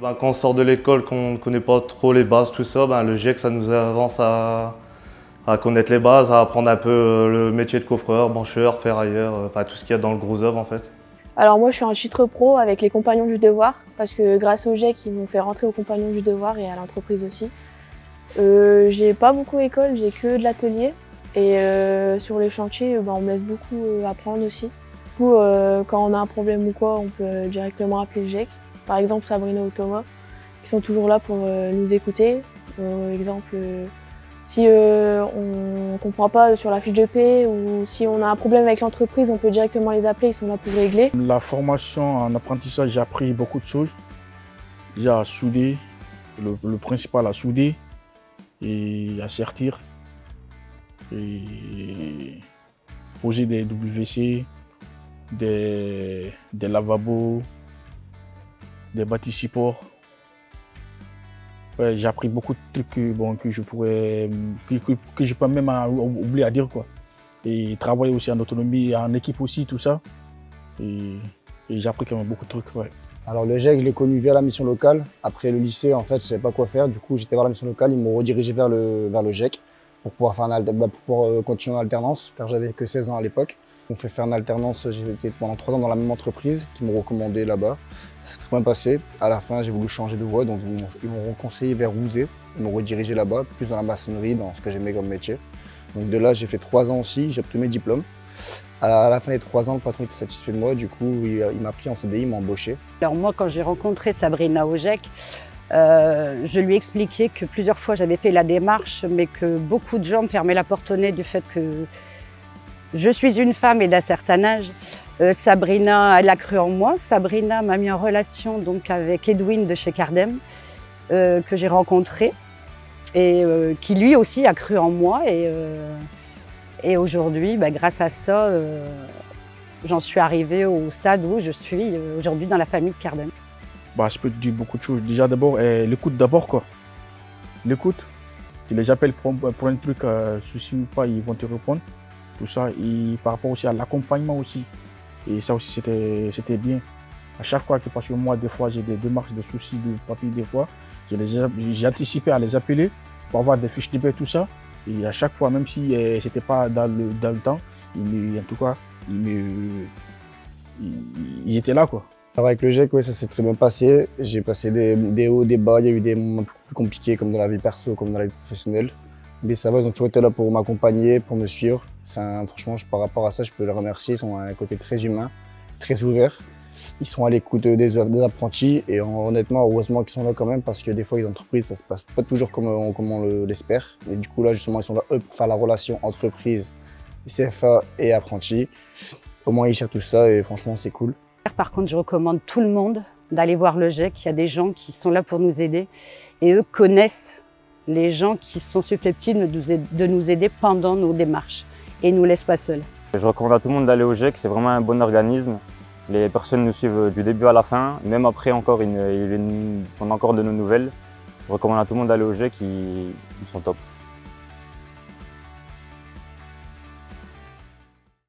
Quand on sort de l'école, qu'on ne connaît pas trop les bases, tout ça, le GIEC, ça nous avance à connaître les bases, à apprendre un peu le métier de coffreur, brancheur, ferrailleur, tout ce qu'il y a dans le gros œuvre en fait. Alors moi je suis en titre pro avec les Compagnons du Devoir parce que grâce au GIEC ils m'ont fait rentrer aux Compagnons du Devoir et à l'entreprise aussi. J'ai pas beaucoup d'école, j'ai que de l'atelier et sur les chantiers on me laisse beaucoup apprendre aussi. Du coup quand on a un problème ou quoi on peut directement appeler le GIEC. Par exemple Sabrina ou Thomas qui sont toujours là pour nous écouter. Exemple si on ne comprend pas sur la fiche de paie ou si on a un problème avec l'entreprise, on peut directement les appeler, ils sont là pour régler. La formation en apprentissage, j'ai appris beaucoup de choses. Déjà à souder, le principal à souder et à sertir. Et poser des WC, des lavabos, des bâtis supports. Ouais, j'ai appris beaucoup de trucs que je peux même oublier à dire quoi. Et travailler aussi en autonomie, en équipe aussi, tout ça. Et j'ai appris quand même beaucoup de trucs. Ouais. Alors le GIEC, je l'ai connu via la mission locale. Après le lycée, en fait, je ne savais pas quoi faire. Du coup, j'étais vers la mission locale, ils m'ont redirigé vers le GIEC pour pouvoir continuer en alternance, car j'avais que 16 ans à l'époque. On fait faire une alternance, j'ai été pendant 3 ans dans la même entreprise qui m'ont recommandé là-bas. Ça s'est très bien passé. À la fin, j'ai voulu changer de voie, donc ils m'ont conseillé vers Rouzé. Ils m'ont redirigé là-bas, plus dans la maçonnerie, dans ce que j'aimais comme métier. Donc de là, j'ai fait 3 ans aussi, j'ai obtenu mes diplômes. À la fin des 3 ans, le patron était satisfait de moi, du coup, il m'a pris en CDI, il m'a embauché. Alors moi, quand j'ai rencontré Sabrina au GIEC, je lui ai expliqué que plusieurs fois j'avais fait la démarche, mais que beaucoup de gens me fermaient la porte au nez du fait que je suis une femme et d'un certain âge. Sabrina, elle a cru en moi. Sabrina m'a mis en relation donc avec Edwin de chez Cardem, que j'ai rencontré et qui lui aussi a cru en moi. Et aujourd'hui, grâce à ça, j'en suis arrivée au stade où je suis aujourd'hui dans la famille de Cardem. Je peux te dire beaucoup de choses. Déjà d'abord, l'écoute d'abord quoi. L'écoute. Tu les appelles pour un truc, souci ou pas, ils vont te répondre. Tout ça, et par rapport aussi à l'accompagnement aussi. Et ça aussi, c'était bien. À chaque fois parce que moi, des fois, j'ai des démarches, des soucis de papier, des fois, j'ai anticipé à les appeler pour avoir des fiches de paie, tout ça. Et à chaque fois, même si c'était pas dans le temps, en tout cas, ils étaient là, quoi. Alors avec le GIEC, ouais, ça s'est très bien passé. J'ai passé des hauts, des bas, il y a eu des moments plus compliqués, comme dans la vie perso, comme dans la vie professionnelle. Mais ça va, ils ont toujours été là pour m'accompagner, pour me suivre. Franchement, par rapport à ça, je peux les remercier. Ils sont à un côté très humain, très ouvert. Ils sont à l'écoute des apprentis et honnêtement, heureusement qu'ils sont là quand même parce que des fois, les entreprises, ça se passe pas toujours comme on l'espère. Et du coup, là, justement, ils sont là, eux, pour faire la relation entreprise, CFA et apprentis. Au moins, ils cherchent tout ça et franchement, c'est cool. Par contre, je recommande tout le monde d'aller voir le GIEC. Il y a des gens qui sont là pour nous aider et eux connaissent les gens qui sont susceptibles de nous aider pendant nos démarches et ne nous laissent pas seuls. Je recommande à tout le monde d'aller au GIEC, c'est vraiment un bon organisme. Les personnes nous suivent du début à la fin, même après encore, on a encore de nos nouvelles. Je recommande à tout le monde d'aller au GIEC, ils sont top.